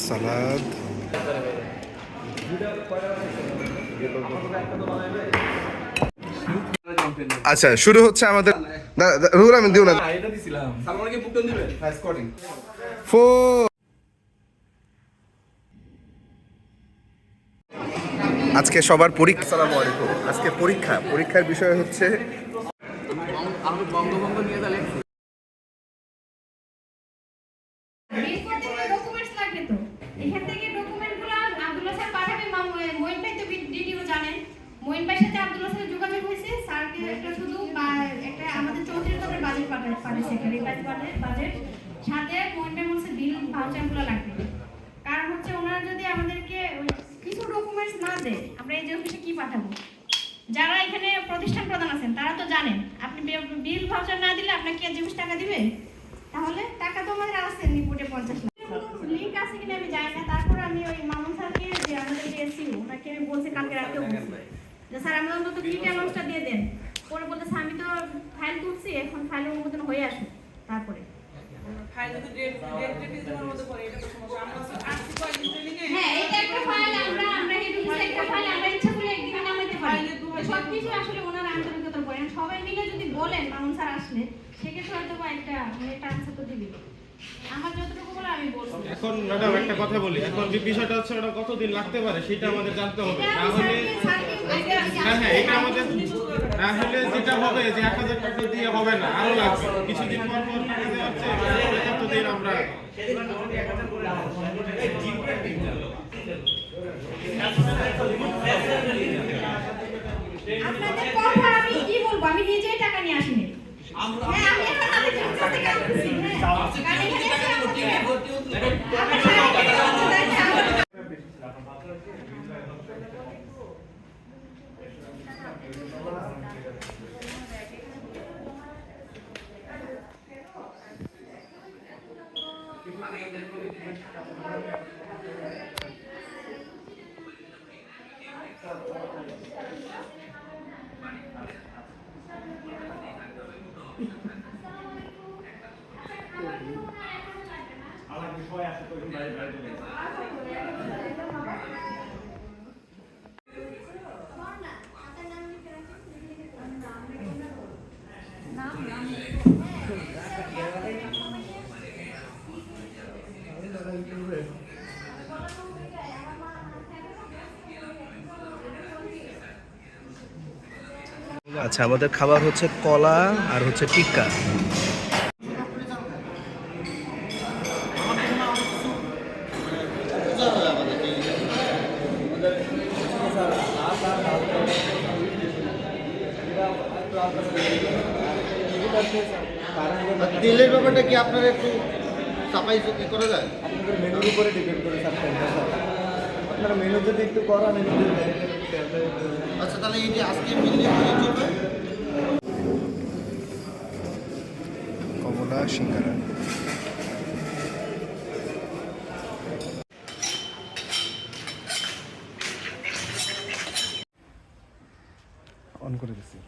সালাদ। আচ্ছা, শুরু হচ্ছে আমাদের। রুহুল আমিন দিও না। আজকে সবার পরীক্ষা। আসসালামু আলাইকুম। আজকে পরীক্ষার বিষয় হচ্ছে বিল করতে গেলে ডকুমেন্টস লাগবে তো। এখান থেকে ডকুমেন্টগুলো আব্দুল্লাহ স্যার পাঠাবে। মইন ভাই তো ডিটিও জানেন। মইন ভাইয়ের সাথে আব্দুল্লাহ স্যারের যোগাযোগ হয়েছে। স্যারকে একটা শুধু একটা আমাদের 34 টাকার বাজেট পাঠাইছে, একটা রিভাইজ বাজেট সাথে মইন ভাই বলছে বিল ভাউচারগুলো লাগবে। কারণ হচ্ছে ওনারা যদি আমাদেরকে কিছু ডকুমেন্টস না দেয়, আমরা এই যে অফিসে কি পাঠাবো? যারা এখানে প্রতিষ্ঠান প্রধান আছেন তারা তো জানেন, আপনি বিল ভাউচার না দিলে আপনাকে কি জিনিস টাকা দিবে? তাহলে টাকা তো আমাদের আছে রিপোর্টে 50 লাখ। লিংক আছে কিনা আমি জানি না। তারপর আমি ওই মামুন স্যারকে, যে আমাদের যে এসিও, ওনাকে আমি বলছি, কালকে রাতেও বলছি যে স্যার আমি অন্তত ক্লিক অ্যানাউন্সটা দিয়ে দেন। পরে বলতেছে আমি তো ফাইল তুলছি, এখন ফাইল অনুমোদন হয়ে আসুক তারপরে। ফাইল যদি ডেট মধ্যে পড়ে এটা তো সমস্যা। আমরা আরসি কোয়ালিটি ট্রেনিং এ হ্যাঁ, এটা একটা ফাইল আমরা হেড অফিসে একটা ফাইল আমরা ইচ্ছা করে একদিনে নামাইতে পারি। সবকিছু আসলে ওনার আন্তরিকতার উপরে। সবাই মিলে যদি বলেন মামুন স্যার আসলে, সেক্ষেত্রে হয়তো বা একটা আনসার তো দিবি। আমার যতটুকু বলে আমি বলবো। এখন ম্যাডাম একটা কথা বলি, এখন যে বিষয়টা হচ্ছে ওটা কতদিন লাগতে পারে সেটা আমাদের জানতে হবে। তাহলে হ্যাঁ, এটা আমাদের তাহলে যেটা হবে যে 1000 টাকা দিয়ে হবে না, আরো লাগবে কিছুদিন পর পর টাকা দেওয়া হচ্ছে। কতদিন আমরা আপনাদের কথা আমি কি বলবো? আমি নিজেই টাকা নিয়ে আসিনি। হ্যাঁ, আমি এখন তাদের কাছ থেকে আসছি। হ্যাঁ, আচ্ছা, আমাদের খাবার হচ্ছে কলা আর হচ্ছে টিক্কা। তেলের ব্যাপারটা কি আপনারা একটু সাফাই করা যায়? আপনাদের মেনুর উপরে ডিপেন্ড করে স্যার। আপনারা মেনু যদি একটু করা মেনু আচ্ছা, তাহলে এই যে আজকে মিলিয়ে চলবে কমলা সিঙ্গারা। অন করে দিচ্ছি।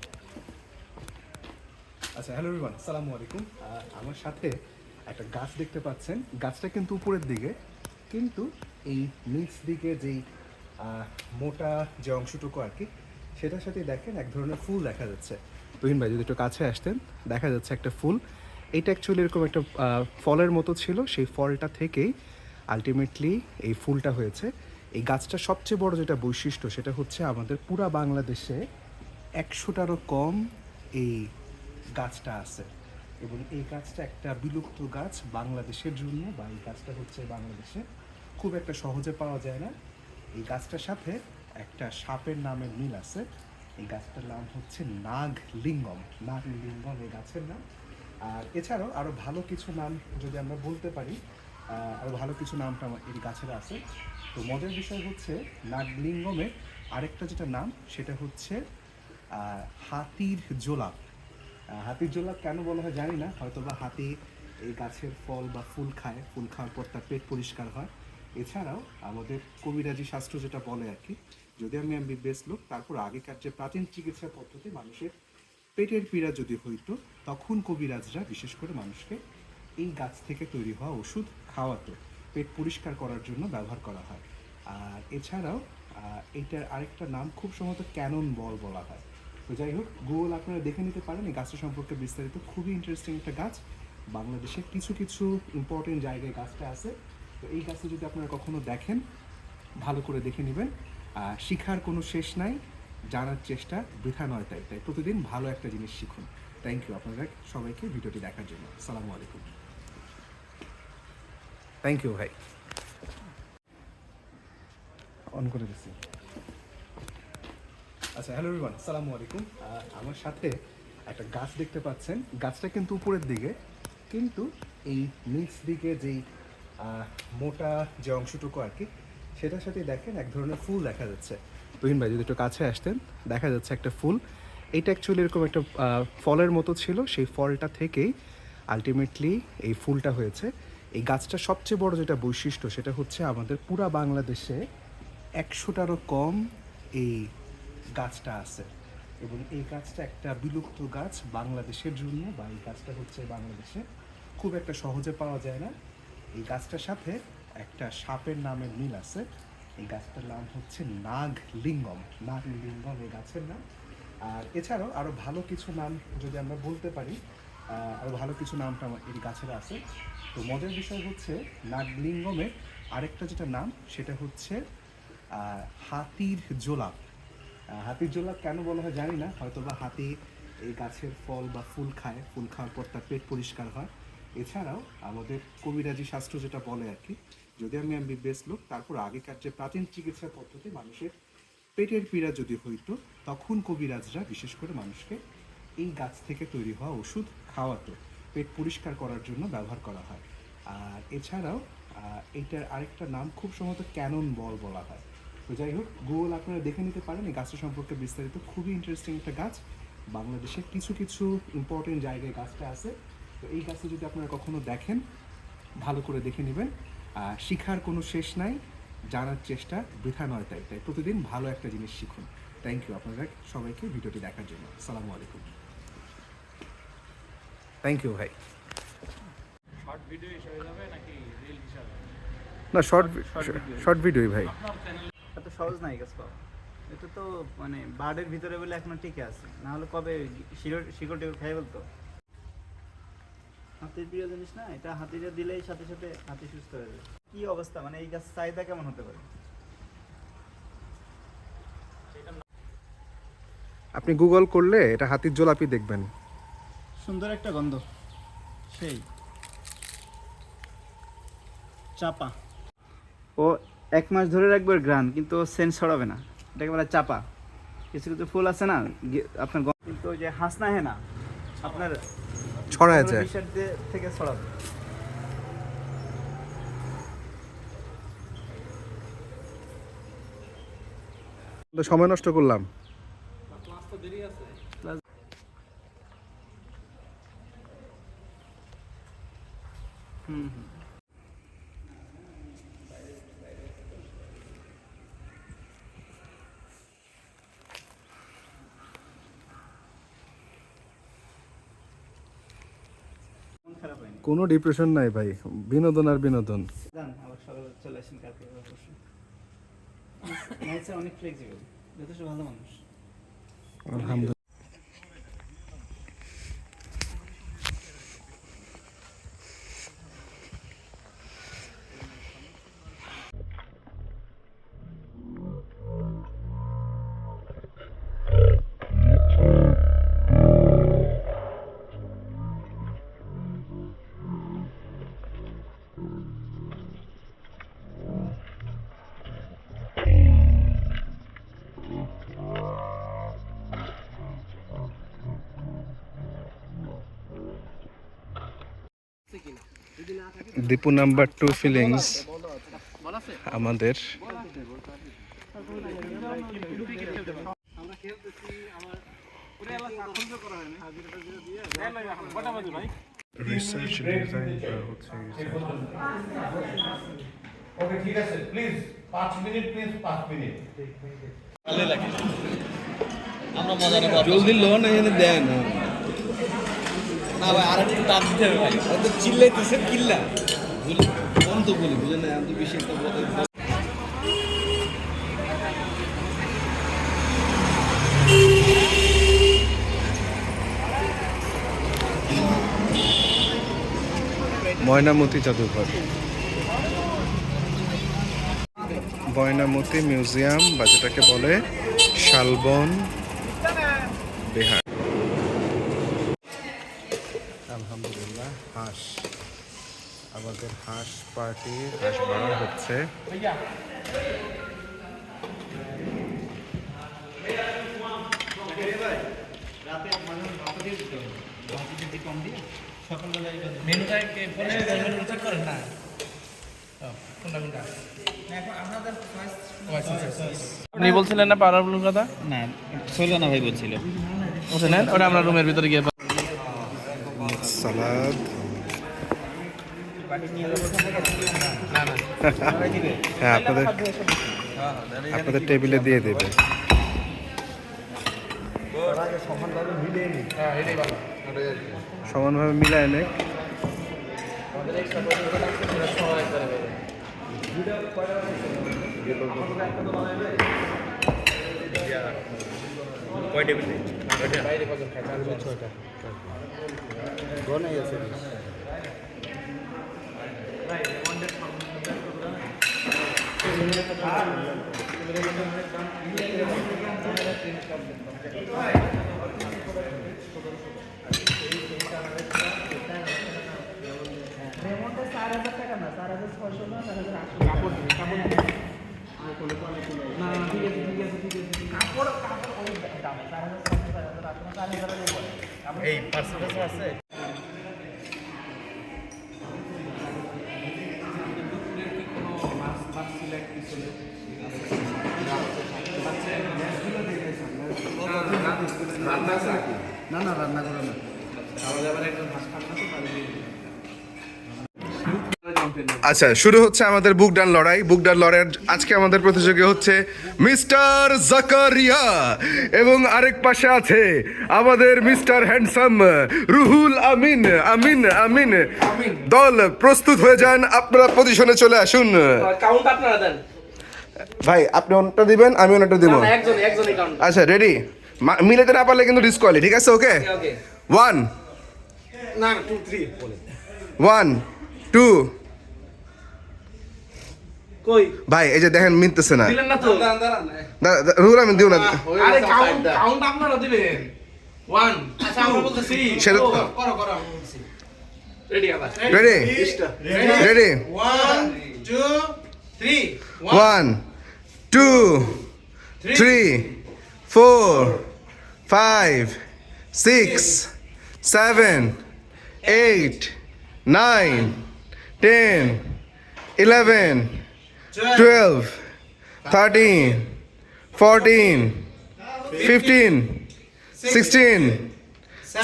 আচ্ছা, হ্যালো এভরিওয়ান, আসসালামু আলাইকুম। আমার সাথে একটা গাছ দেখতে পাচ্ছেন। গাছটা কিন্তু উপরের দিকে, কিন্তু এই নিচ দিকে যেই মোটা যে অংশটুকু আর কি, সেটার সাথে দেখেন এক ধরনের ফুল দেখা যাচ্ছে। তুহিন ভাই যদি একটু কাছে আসতেন, দেখা যাচ্ছে একটা ফুল। এটা অ্যাকচুয়ালি এরকম একটা ফলের মতো ছিল, সেই ফলটা থেকেই আলটিমেটলি এই ফুলটা হয়েছে। এই গাছটার সবচেয়ে বড় যেটা বৈশিষ্ট্য, সেটা হচ্ছে আমাদের পুরা বাংলাদেশে 100টারও কম এই গাছটা আছে। এবং এই গাছটা একটা বিলুপ্ত গাছ বাংলাদেশের জন্য, বা এই গাছটা হচ্ছে বাংলাদেশে খুব একটা সহজে পাওয়া যায় না। এই গাছটার সাথে একটা সাপের নামের মিল আছে। এই গাছটার নাম হচ্ছে নাগলিঙ্গম। নাগলিঙ্গম এই গাছের নাম। আর এছাড়াও আরও ভালো কিছু নাম যদি আমরা বলতে পারি, আরও ভালো কিছু নামটা এই গাছের আছে। তো মজার বিষয় হচ্ছে নাগলিঙ্গমের আরেকটা যেটা নাম, সেটা হচ্ছে হাতির জোলাপ। হাতির জোলাপ কেন বলা হয় জানি না, হয়তো বা হাতি এই গাছের ফল বা ফুল খায়, ফুল খাওয়ার পর তার পেট পরিষ্কার হয়। এছাড়াও আমাদের কবিরাজি শাস্ত্র যেটা বলে আর কি, যদি আমি এমবিবিএস লোক, তারপর আগেকার যে প্রাচীন চিকিৎসা পদ্ধতি, মানুষের পেটের পীড়া যদি হইতো, তখন কবিরাজরা বিশেষ করে মানুষকে এই গাছ থেকে তৈরি হওয়া ওষুধ খাওয়াতো। পেট পরিষ্কার করার জন্য ব্যবহার করা হয়। আর এছাড়াও এইটার আরেকটা নাম খুব সম্ভবত ক্যানন বল বলা হয়। তো যাই হোক, গুগল আপনারা দেখে নিতে পারেন এই গাছটা সম্পর্কে বিস্তারিত। খুবই ইন্টারেস্টিং একটা গাছ। বাংলাদেশের কিছু কিছু ইম্পর্টেন্ট জায়গায় গাছটা আছে। তো এই গাছটা যদি আপনারা কখনো দেখেন, ভালো করে দেখে নেবেন। শিখার কোনো শেষ নাই, জানার চেষ্টা বৃথা নয়। তাই প্রতিদিন ভালো একটা জিনিস শিখুন। থ্যাংক ইউ আপনারা সবাইকে ভিডিওটি দেখার জন্য। আসসালামু আলাইকুম। থ্যাংক ইউ ভাই, অন করে দিচ্ছি। আচ্ছা, হ্যালো এভরিওয়ান, আসসালামু আলাইকুম। আমার সাথে একটা গাছ দেখতে পাচ্ছেন। গাছটা কিন্তু উপরের দিকে, কিন্তু এই নিচ দিকে যেই মোটা যে অংশটুকু আর কি, সেটার সাথে দেখেন এক ধরনের ফুল দেখা যাচ্ছে। তুহিন ভাই যদি একটু কাছে আসতেন, দেখা যাচ্ছে একটা ফুল। এইটা অ্যাকচুয়ালি এরকম একটা ফলের মতো ছিল, সেই ফলটা থেকেই আলটিমেটলি এই ফুলটা হয়েছে। এই গাছটার সবচেয়ে বড় যেটা বৈশিষ্ট্য, সেটা হচ্ছে আমাদের পুরা বাংলাদেশে 100টারও কম এই গাছটা আছে। এবং এই গাছটা একটা বিলুপ্ত গাছ বাংলাদেশের জন্য, বা এই গাছটা হচ্ছে বাংলাদেশে খুব একটা সহজে পাওয়া যায় না। এই গাছটার সাথে একটা সাপের নামের মিল আছে। এই গাছটার নাম হচ্ছে নাগলিঙ্গম। নাগলিঙ্গম এই গাছের নাম। আর এছাড়াও আরও ভালো কিছু নাম যদি আমরা বলতে পারি, আরও ভালো কিছু নামটা এই গাছের আছে। তো মজার বিষয় হচ্ছে নাগলিঙ্গমের আরেকটা যেটা নাম, সেটা হচ্ছে হাতির জোলাপ। হাতির জোলাপ কেন বলা হয় জানি না, হয়তো বা হাতি এই গাছের ফল বা ফুল খায়, ফুল খাওয়ার পর তার পেট পরিষ্কার হয়। এছাড়াও আমাদের কবিরাজি শাস্ত্র যেটা বলে আর কি, যদি আমি এমবিবিএস লোক, তারপর আগেকার যে প্রাচীন চিকিৎসা পদ্ধতি, মানুষের পেটের পীড়া যদি হইতো, তখন কবিরাজরা বিশেষ করে মানুষকে এই গাছ থেকে তৈরি হওয়া ওষুধ খাওয়াতো, পেট পরিষ্কার করার জন্য ব্যবহার করা হয়। আর এছাড়াও এইটার আরেকটা নাম খুব সম্ভবত ক্যানন বল বলা হয়। তো যাই হোক, গুগল আপনারা দেখে নিতে পারেন এই গাছটা সম্পর্কে বিস্তারিত। খুবই ইন্টারেস্টিং একটা গাছ। বাংলাদেশের কিছু কিছু ইম্পর্টেন্ট জায়গায় গাছটা আছে। তো এই গাছটা যদি আপনারা কখনো দেখেন, ভালো করে দেখে নেবেন। শিখার কোনো শেষ নাই, জানার চেষ্টা বৃথা নয়। তাই প্রতিদিন ভালো একটা জিনিস শিখুন। থ্যাংক ইউ আপনারা সবাইকে ভিডিওটি দেখার জন্য। আসসালামু আলাইকুম। থ্যাংক ইউ ভাই। শর্ট ভিডিও হিসেবে যাবে নাকি রিল হিসাবে? না, শর্ট ভিডিওই ভাই। এত সহজ নাই গাছ পাওয়া। এটা তো মানে বার্ডের ভিতরে বলে এখনো টিকে আছে, না হলে কবে শিকড় টিকড় খাই বলতো। হাতির প্রিয় জিনিস না এটা, হাতিটা দিলেই সাথে সাথে হাতি সুস্থ হয়ে যাবে। কি অবস্থা, মানে এই গাছ চাহিদা কেমন হতে পারে? আপনি গুগল করলে এটা হাতির জোলাপি দেখবেন। সুন্দর একটা গন্ধ, সেই চাপা। ও 1 মাস ধরে রাখবে গ্রান, কিন্তু সেন্ট ছড়াবে না। এটা একেবারে চাপা। কিছু কিছু ফুল আছে না আপনার, কিন্তু ওই যে হাসনা হে না আপনার ছড়ায় যায় থেকে ছড়াবে। তো সময় নষ্ট করলাম। ক্লাস তো দেরি আছে। হুম। খারাপ হয়নি। কোনো ডিপ্রেশন নাই ভাই, বিনোদন আর বিনোদন। যান আবার সকালে চলে আসেন কালকে অবশ্যই। নাইসা অনেক ফ্লেক্সিবল, যথেষ্ট ভালো মানুষ। আলহামদুলিল্লাহ। দীপু নাম্বার 2 ফিলিংস আমাদের রিসার্চ ডিজাইন করা হচ্ছে। ওকে ঠিক আছে, প্লিজ 5 মিনিট, প্লিজ 5 মিনিট। ভালো লাগে। আমরা মজা নেব। জলদি লোন এনে দেন না ভাই, আর একটু টাপ দিতে হবে ভাই। তো চিল্লাইতেছে কিল্লা কোন তো বলি বুঝেন না। ময়নামতি জাদুঘর, ময়নামতি মিউজিয়াম বা যেটাকে বলে শালবন বিহার। আলহামদুলিল্লাহ, হাঁস, আমাদের হাঁস পার্টি, হাঁস বাড়া হচ্ছে। আপনি বলছিলেন না পাওয়ারফুল কথা? না, সোলগানা ভাই বলছিল। বুঝলেন, ওটা আমরা রুমের ভিতরে গিয়ে সালাদ, হ্যাঁ আপনাদের টেবিলে দিয়ে দেবে। সমানভাবে মিলায় নে। আচ্ছা, শুরু হচ্ছে আমাদের বুক ডান লড়াই। বুক ডান লড়াইয়ের আজকে আমাদের প্রতিযোগী হচ্ছে মিস্টার জাকারিয়া এবং আরেক পাশে আছে আমাদের মিস্টার হ্যান্ডসাম রুহুল আমিন। আমিন আমিন দল প্রস্তুত হয়ে যান, আপনারা পজিশনে চলে আসুন। কাউন্ট আপনারা দেন। ভাই আপনি অন্যটা দিবেন, আমি অন্যটা দিব। একজনই কাউন্ট। আচ্ছা রেডি, মিলাতে না পারলে কিন্তু ডিসকোয়ালি, ঠিক আছে? ওকে, ওকে। 1 না 2 3 বলে। 1 2 কই ভাই এই যে দেখেন মিলতেছে না। দিলেন না তো? রুহুল আমিন দিও না। আরে কাউন্ট আপনারা দিবেন। 1 আচ্ছা আমরা বলতেছি। সেটা করো আমি বলছি। রেডি আবার। Ready ready 1 2 3 1 2 3 4 5 6 7 8 9 10 11 12 13 14 15 16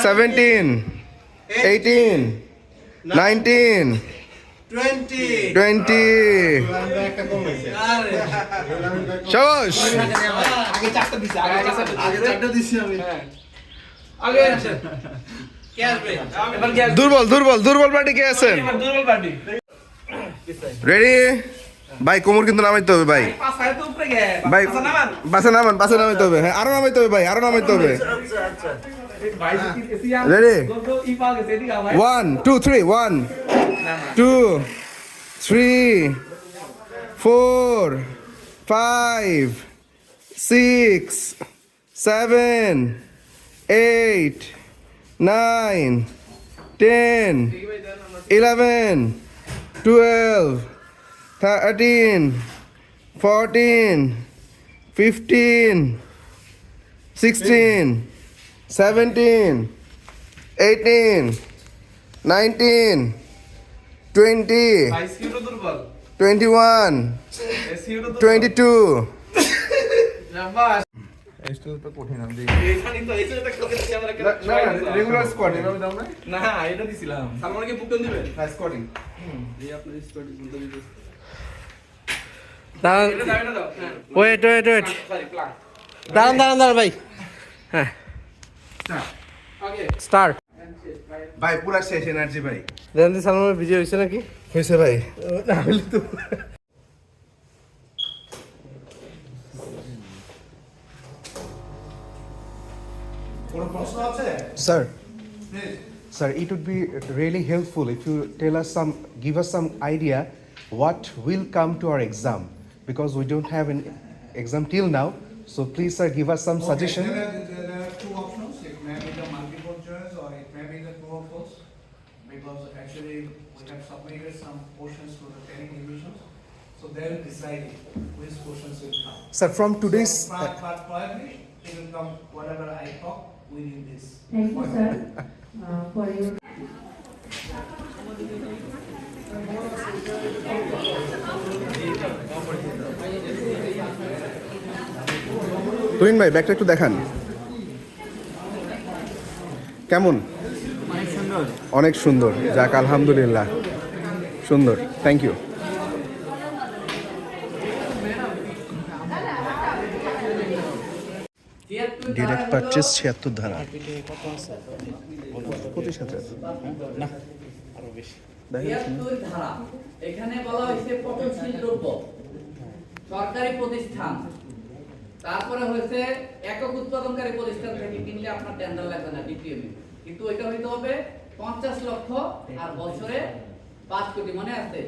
17 18 19 20 শাবাশ। আগে চারটা দিছি। আগে চারটা দিছি আমি। আগে আসেন। কে আসবে? এবার কে আসবে? দুর্বল পার্টি কে আছেন? এবার দুর্বল পার্টি। রেডি ভাই, কোমর কিন্তু নামাইতে হবে ভাই। পাঁচটায় তো উপরে গে। ভাই পাঁচটা নামান। পাশে নামাইতে হবে। হ্যাঁ আরো নামাইতে হবে ভাই, আরো নামাইতে হবে। আচ্ছা। ভাই কি Ready? গো ই পা গেছে এদিকে ভাই। 1 2 3 1 2 3 4 5 6 7 8 9 10 11 12 13 14 15 16 17 18 19 20 ভাই সিউটো দুর্বল। 21 সিউটো 22 জাম্বাস। এসটা তো কঠিন আমি এইখানে তো এইটা খেলতে দিছি আমরা কেন? রেগুলার স্কোয়াড এভাবে দাও না। না এটা দিছিলাম। সালমানকে বুকন দিবেন? হ্যাঁ স্কোয়াডিং। এই আপনার স্টোরি বলতে দিতে। দাঁড়ান, এটা দাও এটা দাও। হ্যাঁ। Wait sorry plug. দাঁড়ান ভাই। হ্যাঁ, ওকে স্টার্ট। ভাই পুরা শেষ এনার্জি ভাই। দেন দি সালমানের ভিডিও হয়েছে নাকি? হয়েছে ভাই। না হলে তো কোনো প্রশ্ন আছে sir? Sir, it would be really helpful if you give us some idea what will come to our exam, because we don't have an exam till now. So please, sir, give us some suggestion. There are two options. It may be the multiple choice or it may be the true or false. Because actually we have submitted some portions to the training divisions. So they will decide which portions will come. Sir, from today's But probably it will come whatever I talk within this. Thank you, sir, for your. Tuhin ভাই ব্যাগটা একটু দেখান, কেমন? অনেক সুন্দর। অনেক সুন্দর, যাক আলহামদুলিল্লাহ, সুন্দর, থ্যাংক ইউ। ডিরেক্ট পারচেজ 76 ধারা। পঁচিশ হাজার। ধারা এখানে বলা হয়েছে পচনশীল দ্রব্য, সরকারি প্রতিষ্ঠান, তারপরে হয়েছে একক উৎপাদনকারী প্রতিষ্ঠান থেকে কিনলে আপনার টেন্ডার লাগবে না ডিপিএম, কিন্তু এটা হইতে হবে 50 লক্ষ আর বছরে 5 কোটি, মনে আছে?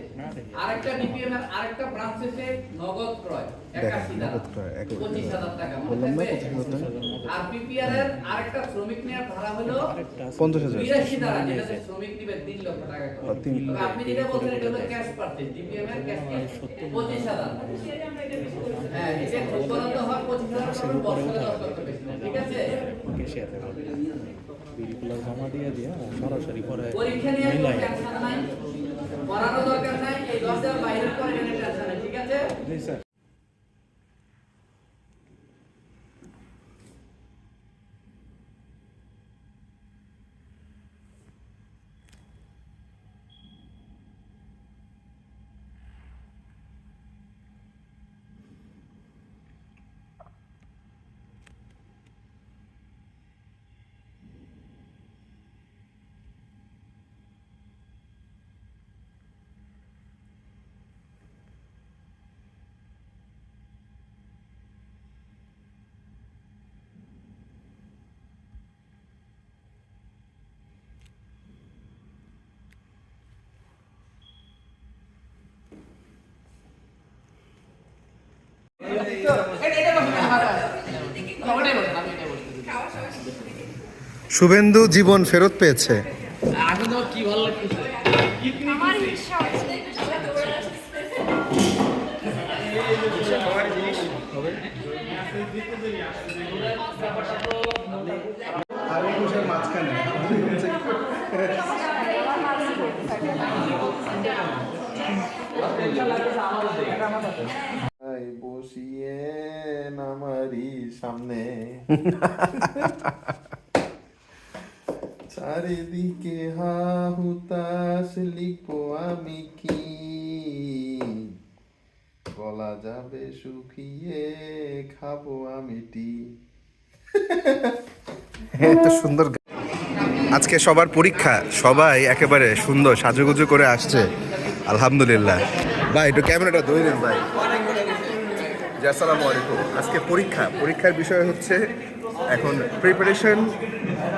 আরেকটা ডিপিএম এর আরেকটা ব্রাঞ্চ হচ্ছে নগদ ক্রয় 81 ধারা 25,000 টাকা, মনে থাকবে? আর পিপিআর এর আরেকটা শ্রমিক নেওয়ার ধারা হলো 50,000 82 ধারা, যেটাতে শ্রমিক নিবে 3 লক্ষ টাকা করে। তবে আপনি যেটা বলছেন এটা হলো ক্যাশ পারচেজ, ডিপিএম এর ক্যাশ 25,000। হ্যাঁ, এটা উপলব্ধ হয় 25,000 করে, বছরে 10 লক্ষ বেশি না, ঠিক আছে? পরীক্ষা নিয়ে কোনো টেনশন নাই, পড়ারও দরকার নাই, এই 10,000 বাইরের পরে এখানে টেনশন নাই, ঠিক আছে? শুভেন্দু জীবন ফেরত পেয়েছে। এখন তো কি ভালো লাগতেছে। আমার ইচ্ছা হচ্ছে মাঝখানে বসিয়ে নামারি সামনে চারিদিকে হা হুতাশ লিখবো আমি কি, বলা যাবে শুকিয়ে খাবো আমি টি। এত সুন্দর। আজকে সবার পরীক্ষা, সবাই একেবারে সুন্দর সাজুগুজু করে আসছে, আলহামদুলিল্লাহ। ভাই একটু ক্যামেরাটা ধরে ভাই। জি, আসসালামু আলাইকুম। আজকে পরীক্ষার বিষয় হচ্ছে এখন প্রিপারেশন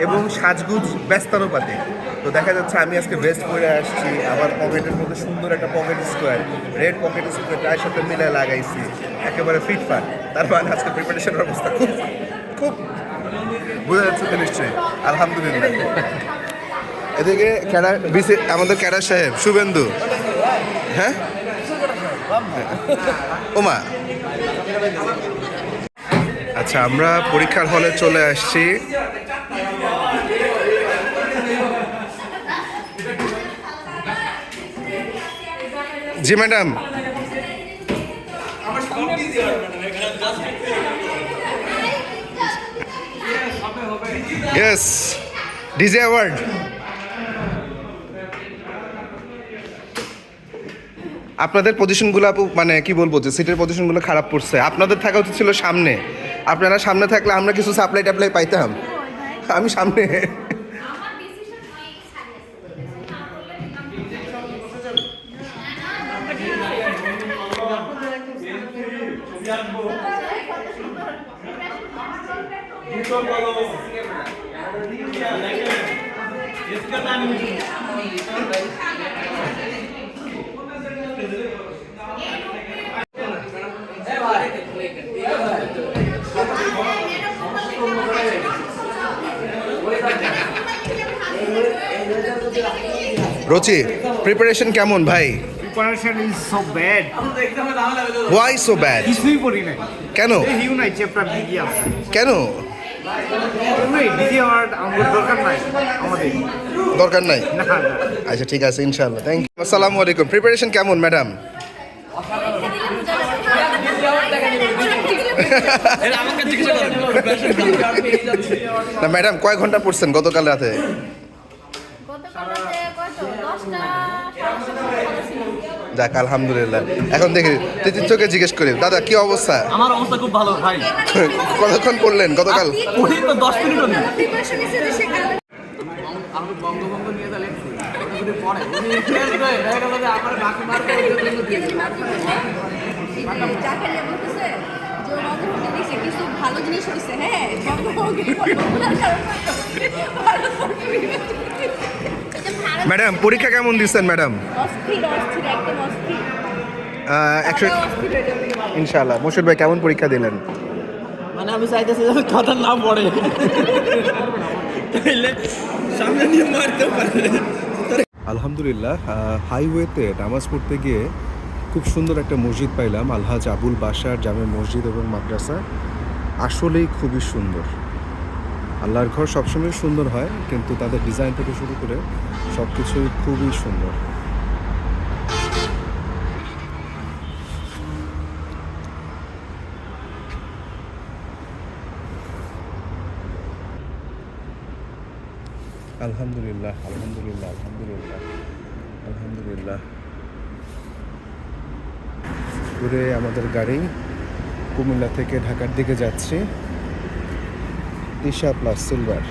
এবং সাজগুজ ব্যস্তানুপাতে। তো দেখা যাচ্ছে আমি আজকে ভেস্ট পরে আসছি, আমার পকেটের মধ্যে সুন্দর একটা pocket square, red pocket square তার সাথে মিলে লাগাইছি, একেবারে ফিটফাট। তার মানে আজকে প্রিপারেশনের অবস্থা খুব খুব বোঝা যাচ্ছে তো নিশ্চয়ই, আলহামদুলিল্লাহ। এদিকে আমাদের ক্যাডার সাহেব শুভেন্দু, হ্যাঁ ওমা। আচ্ছা, আমরা পরীক্ষার হলে চলে আসছি। জি ম্যাডাম, ইয়েস, ডিজে অ্যাওয়ার্ড। আপনাদের পজিশনগুলো মানে কি বলবো, যে সিটের পজিশনগুলো খারাপ পড়ছে। আপনাদের থাকা উচিত ছিল সামনে, আপনারা সামনে থাকলে আমরা কিছু সাপ্লাই টাপ্লাই পাইতাম। আমি সামনে। আমার ডিসিশন হয় সারিয়াস। রচি প্রিপারেশন কেমন ভাই? Preparation is so bad. Why so bad? কিছুই পড়ি নাই। কেন? হিউ নাই চ্যাপ্টার কি আছে? কেন ডিজি আমার আমার দরকার নাই আমাদের। দরকার নাই? না না। আচ্ছা ঠিক আছে ইনশাআল্লাহ, থ্যাংক ইউ। আসসালামু আলাইকুম। প্রিপারেশন কেমন ম্যাডাম? না ম্যাডাম কয় ঘন্টা পড়ছেন গতকাল রাতে? যাক আলহামদুলিল্লাহ। এখন দেখি তিতিরকে জিজ্ঞেস করি, দাদা কি অবস্থা? আমার অবস্থা খুব ভালো ভাই। কতক্ষণ পড়লেন গতকাল? পড়ি তো 10 মিনিটও নেই। আমি বঙ্গবন্ধ নিয়ে তাহলে যদি পড়ে উনি ফেল করে দেখা গেল যে আমার বাকি মার্ক কিছু ভালো জিনিস হয়েছে। হ্যাঁ ম্যাডাম পরীক্ষা কেমন দিচ্ছেন ম্যাডাম? অস্থির অস্থির একদম অস্থির। 100 ইনশাআল্লাহ। মুর্শিদ ভাই কেমন পরীক্ষা দিলেন? মানে আমি চাইতেছি যে কথা না পড়ে তাইলে সামনে নিয়ে মারতে পারে। আলহামদুলিল্লাহ হাইওয়েতে নামাজ পড়তে গিয়ে খুব সুন্দর একটা মসজিদ পাইলাম, আলহাজ আবুল বাশার জামে মসজিদ এবং মাদ্রাসা। আসলেই খুবই সুন্দর। আল্লাহর ঘর সবসময় সুন্দর হয়, কিন্তু তাদের ডিজাইন থেকে শুরু করে সব কিছুই খুবই সুন্দর। আলহামদুলিল্লাহ আলহামদুলিল্লাহ আলহামদুলিল্লাহ আলহামদুলিল্লাহ। ঘুরে আমাদের গাড়ি কুমিল্লা থেকে ঢাকার দিকে যাচ্ছে, তিশা প্লাস সিলভার।